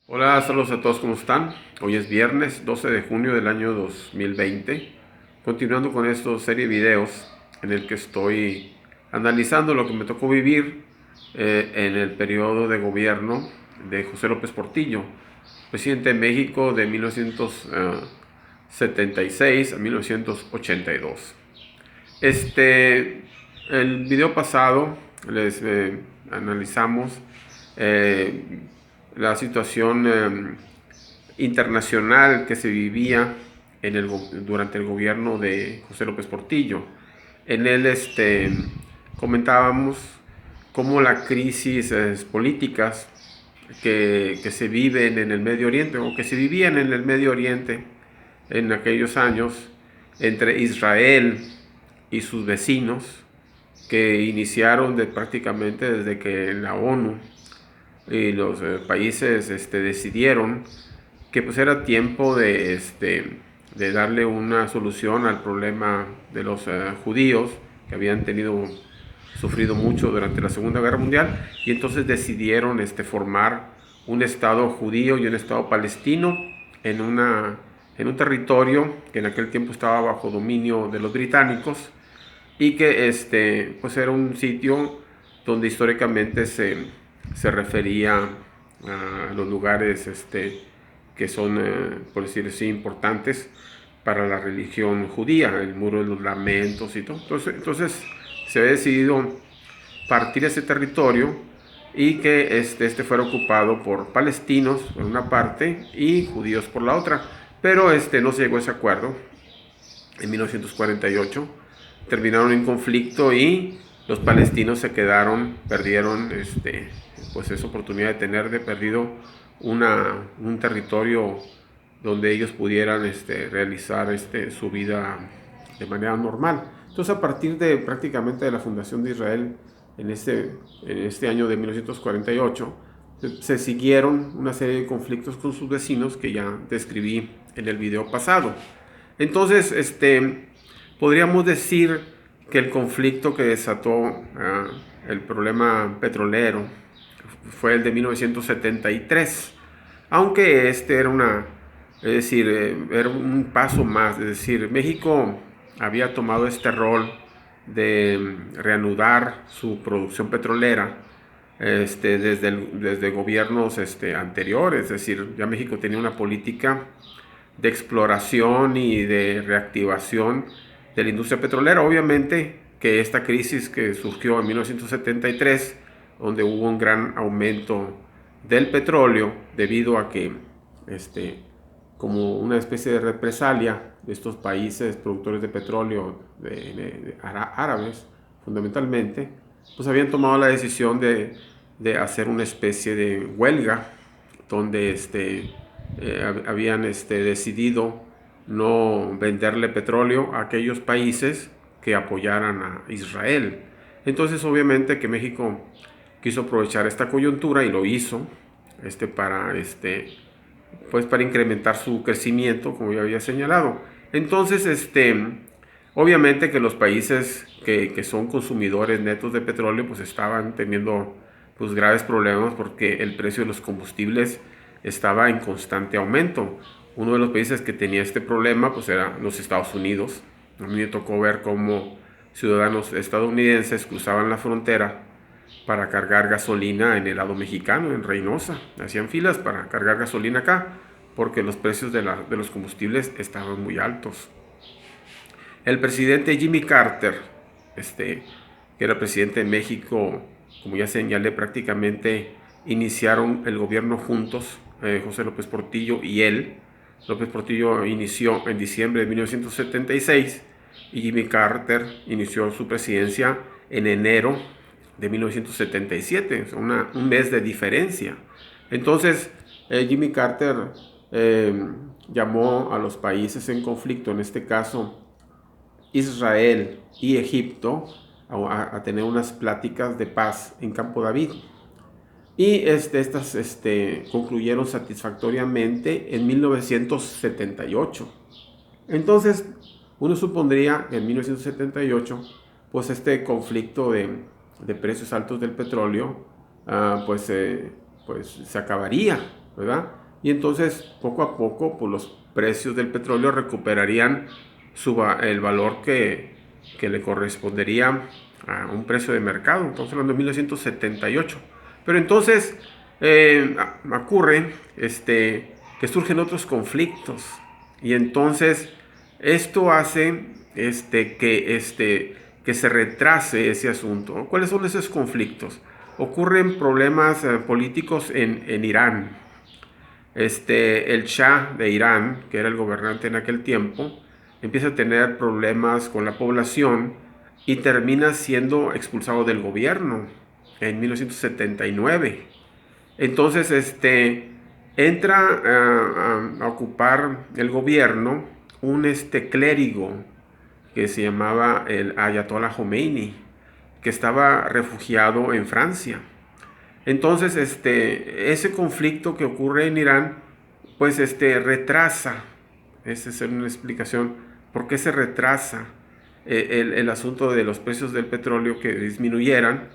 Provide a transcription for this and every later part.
Hola, saludos a todos, ¿cómo están? Hoy es viernes 12 de junio del año 2020. Continuando con esta serie de videos en el que estoy analizando lo que me tocó vivir en el periodo de gobierno de José López Portillo, presidente de México de 1976 a 1982. El video pasado les analizamos eh, la situación internacional que se vivía durante el gobierno de José López Portillo. En él comentábamos cómo las crisis políticas que se viven en el Medio Oriente o que se vivían en el Medio Oriente en aquellos años entre Israel y sus vecinos, que iniciaron prácticamente desde que la ONU y los países decidieron que pues era tiempo de darle una solución al problema de los judíos que habían sufrido mucho durante la Segunda Guerra Mundial, y entonces decidieron formar un estado judío y un estado palestino en un territorio que en aquel tiempo estaba bajo dominio de los británicos, y que pues era un sitio donde históricamente se refería a los lugares que son, por decirlo así, importantes para la religión judía, el Muro de los Lamentos y todo. Entonces se había decidido partir ese territorio y que fuera ocupado por palestinos por una parte y judíos por la otra. Pero no se llegó a ese acuerdo. En 1948 terminaron en conflicto y los palestinos perdieron pues esa oportunidad de perdido un territorio donde ellos pudieran realizar su vida de manera normal. Entonces, a partir de prácticamente de la fundación de Israel en este año de 1948, se siguieron una serie de conflictos con sus vecinos que ya describí en el video pasado. Entonces, podríamos decir que el conflicto que desató el problema petrolero fue el de 1973, aunque era un paso más. Es decir, México había tomado este rol de reanudar su producción petrolera desde gobiernos anteriores. Es decir, ya México tenía una política de exploración y de reactivación de la industria petrolera. Obviamente que esta crisis que surgió en 1973, donde hubo un gran aumento del petróleo debido a que como una especie de represalia de estos países productores de petróleo árabes fundamentalmente, pues habían tomado la decisión de hacer una especie de huelga donde habían decidido no venderle petróleo a aquellos países que apoyaran a Israel. Entonces, obviamente que México quiso aprovechar esta coyuntura y lo hizo pues para incrementar su crecimiento, como ya había señalado. Entonces, obviamente que los países que son consumidores netos de petróleo pues estaban teniendo pues graves problemas porque el precio de los combustibles estaba en constante aumento. Uno de los países que tenía este problema pues era los Estados Unidos. A mí me tocó ver cómo ciudadanos estadounidenses cruzaban la frontera para cargar gasolina en el lado mexicano, en Reynosa. Hacían filas para cargar gasolina acá porque los precios de los combustibles estaban muy altos. El presidente Jimmy Carter, que era presidente de México, como ya señalé, prácticamente iniciaron el gobierno juntos, José López Portillo y él. López Portillo inició en diciembre de 1976 y Jimmy Carter inició su presidencia en enero de 1977, un mes de diferencia. Entonces, Jimmy Carter llamó a los países en conflicto, en este caso Israel y Egipto, a tener unas pláticas de paz en Campo David. Y estas concluyeron satisfactoriamente en 1978. Entonces, uno supondría que en 1978, pues este conflicto de precios altos del petróleo, pues se acabaría. ¿verdad? Y entonces, poco a poco, pues los precios del petróleo recuperarían el valor que le correspondería a un precio de mercado. Estamos hablando de 1978. Pero entonces ocurre que surgen otros conflictos. Y entonces esto hace que se retrase ese asunto. ¿Cuáles son esos conflictos? Ocurren problemas políticos en Irán. El Shah de Irán, que era el gobernante en aquel tiempo, empieza a tener problemas con la población y termina siendo expulsado del gobierno en 1979. Entonces, entra a ocupar el gobierno un clérigo que se llamaba el Ayatollah Khomeini, que estaba refugiado en Francia. Entonces, ese conflicto que ocurre en Irán, pues, retrasa. Esa es una explicación por qué se retrasa el asunto de los precios del petróleo que disminuyeran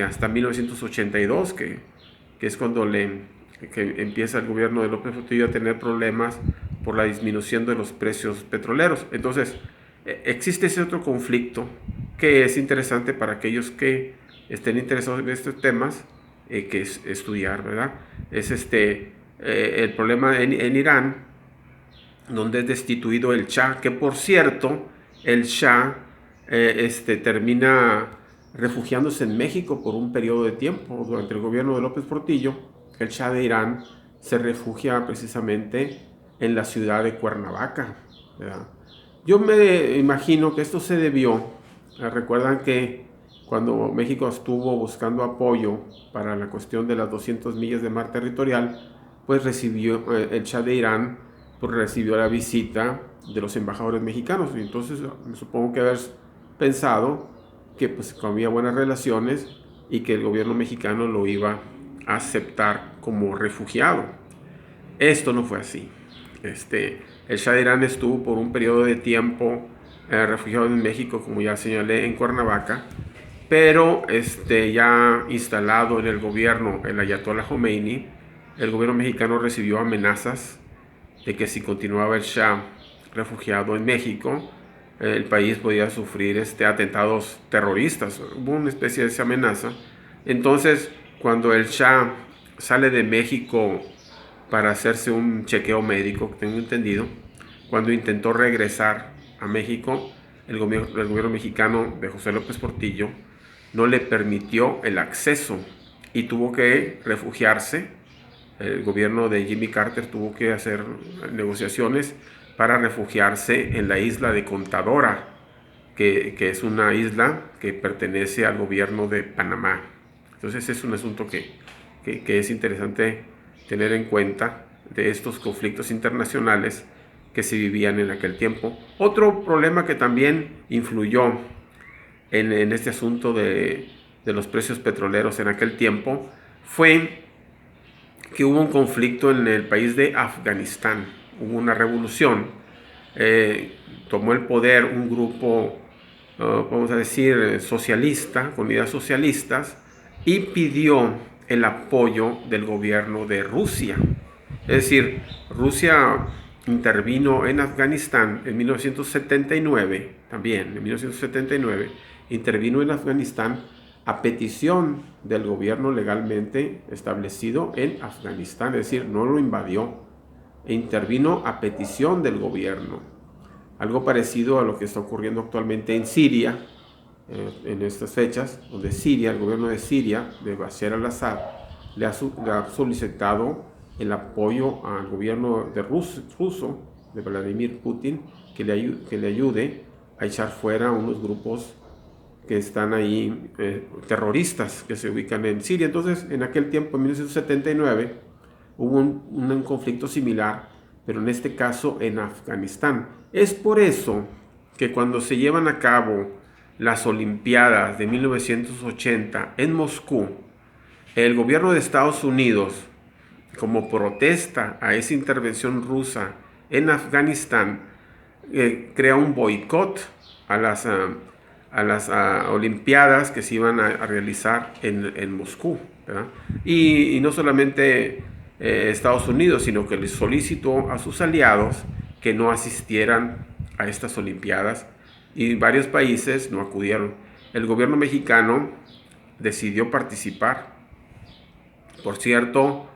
hasta 1982, que es cuando que empieza el gobierno de López Portillo a tener problemas por la disminución de los precios petroleros. Entonces, existe ese otro conflicto que es interesante para aquellos que estén interesados en estos temas, que es estudiar, ¿verdad? Es el problema en Irán, donde es destituido el Shah, que por cierto, el Shah termina refugiándose en México por un periodo de tiempo. Durante el gobierno de López Portillo, el Shah de Irán se refugia precisamente en la ciudad de Cuernavaca, ¿verdad? Yo me imagino que esto se debió, recuerdan que cuando México estuvo buscando apoyo para la cuestión de las 200 millas de mar territorial, pues recibió, el Shah de Irán pues recibió la visita de los embajadores mexicanos. Y entonces me supongo que haber pensado que pues había buenas relaciones y que el gobierno mexicano lo iba a aceptar como refugiado. Esto no fue así. El Shah de Irán estuvo por un periodo de tiempo refugiado en México, como ya señalé, en Cuernavaca, pero ya instalado en el gobierno el Ayatollah Khomeini, el gobierno mexicano recibió amenazas de que si continuaba el Shah refugiado en México, el país podía sufrir atentados terroristas. Hubo una especie de esa amenaza. Entonces, cuando el Shah sale de México para hacerse un chequeo médico, tengo entendido, cuando intentó regresar a México, el gobierno mexicano de José López Portillo no le permitió el acceso y tuvo que refugiarse. El gobierno de Jimmy Carter tuvo que hacer negociaciones para refugiarse en la isla de Contadora, que es una isla que pertenece al gobierno de Panamá. Entonces es un asunto que es interesante tener en cuenta de estos conflictos internacionales que se vivían en aquel tiempo. Otro problema que también influyó en este asunto de los precios petroleros en aquel tiempo fue que hubo un conflicto en el país de Afganistán. Hubo una revolución, tomó el poder un grupo, vamos a decir, socialista, con ideas socialistas, y pidió el apoyo del gobierno de Rusia. Es decir, Rusia intervino en Afganistán en 1979, también en 1979, intervino en Afganistán a petición del gobierno legalmente establecido en Afganistán, es decir, no lo invadió, e intervino a petición del gobierno. Algo parecido a lo que está ocurriendo actualmente en Siria, en estas fechas, donde Siria, el gobierno de Siria, de Bashar al-Assad, le ha solicitado el apoyo al gobierno ruso, de Vladimir Putin, que le ayude a echar fuera unos grupos que están ahí, terroristas que se ubican en Siria. Entonces, en aquel tiempo, en 1979, hubo un conflicto similar, pero en este caso en Afganistán. Es por eso que cuando se llevan a cabo las Olimpiadas de 1980 en Moscú, el gobierno de Estados Unidos, como protesta a esa intervención rusa en Afganistán, crea un boicot a las Olimpiadas que se iban a realizar en Moscú, ¿verdad? Y no solamente Estados Unidos, sino que les solicitó a sus aliados que no asistieran a estas Olimpiadas y varios países no acudieron. El gobierno mexicano decidió participar. Por cierto,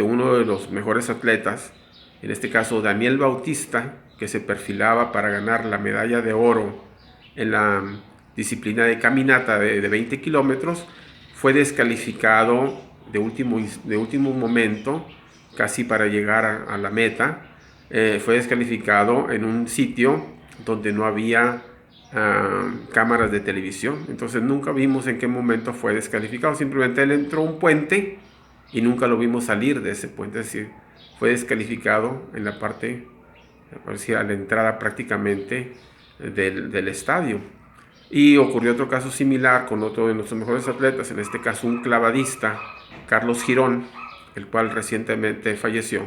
uno de los mejores atletas, en este caso Daniel Bautista, que se perfilaba para ganar la medalla de oro en la disciplina de caminata de 20 kilómetros, fue descalificado de último momento, casi para llegar a la meta. Fue descalificado en un sitio donde no había cámaras de televisión. Entonces nunca vimos en qué momento fue descalificado. Simplemente él entró a un puente y nunca lo vimos salir de ese puente. Es decir, fue descalificado en la parte, a la entrada prácticamente del estadio. Y ocurrió otro caso similar con otro de nuestros mejores atletas, en este caso un clavadista, Carlos Girón, el cual recientemente falleció.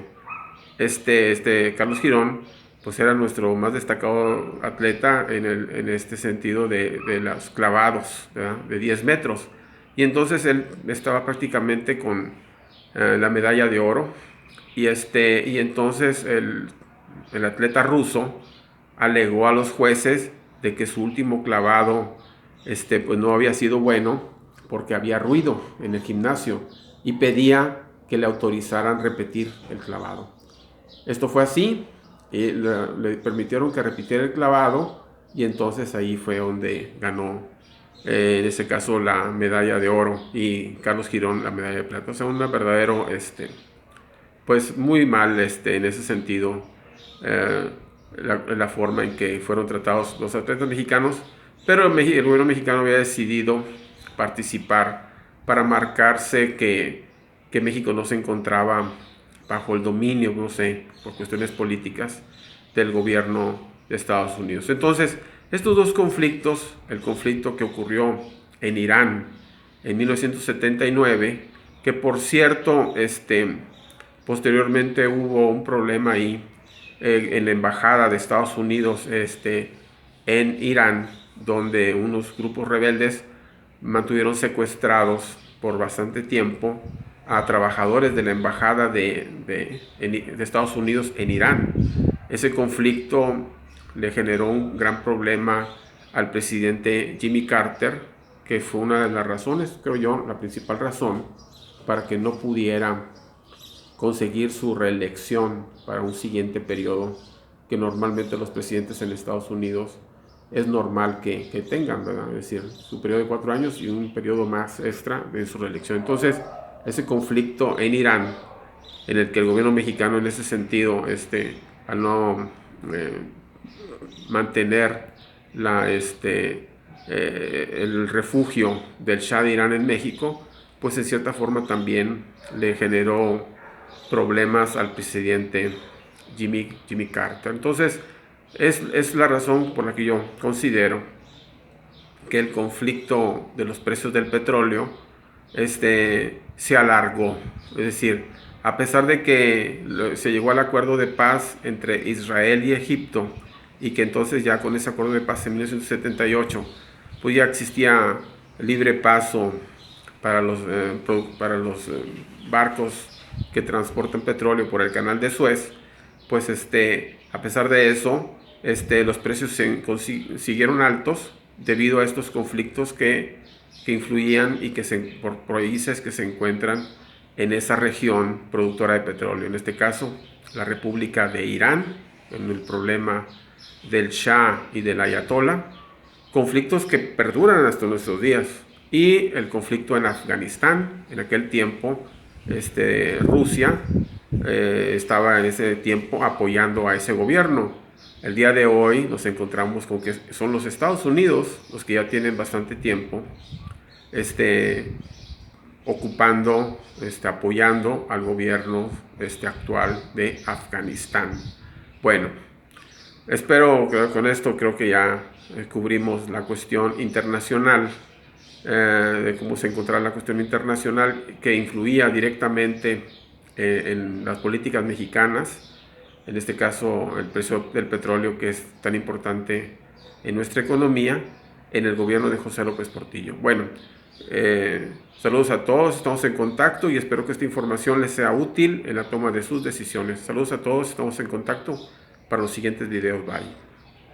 Carlos Girón pues era nuestro más destacado atleta en este sentido de los clavados, ¿verdad?, de 10 metros. Y entonces él estaba prácticamente con la medalla de oro. Y entonces el atleta ruso alegó a los jueces de que su último clavado pues no había sido bueno porque había ruido en el gimnasio y pedía que le autorizaran repetir el clavado. Esto fue así, y le permitieron que repitiera el clavado y entonces ahí fue donde ganó en ese caso la medalla de oro y Carlos Girón la medalla de plata. O sea, un verdadero pues muy mal en ese sentido la forma en que fueron tratados los atletas mexicanos, pero el gobierno mexicano había decidido participar para marcarse que México no se encontraba bajo el dominio, no sé, por cuestiones políticas del gobierno de Estados Unidos. Entonces, estos dos conflictos, el conflicto que ocurrió en Irán en 1979, que por cierto, posteriormente hubo un problema ahí en la embajada de Estados Unidos en Irán, donde unos grupos rebeldes mantuvieron secuestrados por bastante tiempo a trabajadores de la embajada de Estados Unidos en Irán. Ese conflicto le generó un gran problema al presidente Jimmy Carter, que fue una de las razones, creo yo, la principal razón para que no pudiera conseguir su reelección para un siguiente periodo que normalmente los presidentes en Estados Unidos es normal que tengan, ¿verdad? Es decir, su periodo de 4 años y un periodo más extra de su reelección. Entonces, ese conflicto en Irán, en el que el gobierno mexicano en ese sentido, al no mantener el refugio del Shah de Irán en México, pues en cierta forma también le generó problemas al presidente Jimmy Carter. Entonces, es la razón por la que yo considero que el conflicto de los precios del petróleo se alargó. Es decir, a pesar de que se llegó al acuerdo de paz entre Israel y Egipto, y que entonces ya con ese acuerdo de paz en 1978, pues ya existía libre paso para los barcos que transportan petróleo por el canal de Suez, pues a pesar de eso, los precios siguieron altos debido a estos conflictos que influían y por países que se encuentran en esa región productora de petróleo. En este caso, la República de Irán, en el problema del Shah y del Ayatollah, conflictos que perduran hasta nuestros días, y el conflicto en Afganistán. En aquel tiempo, Rusia estaba en ese tiempo apoyando a ese gobierno. El día de hoy nos encontramos con que son los Estados Unidos los que ya tienen bastante tiempo ocupando, apoyando al gobierno actual de Afganistán. Bueno, espero que con esto creo que ya cubrimos la cuestión internacional, de cómo se encontraba la cuestión internacional que influía directamente en las políticas mexicanas, en este caso el precio del petróleo, que es tan importante en nuestra economía, en el gobierno de José López Portillo. Bueno, Saludos a todos, estamos en contacto y espero que esta información les sea útil en la toma de sus decisiones. Saludos a todos, estamos en contacto para los siguientes videos. Bye.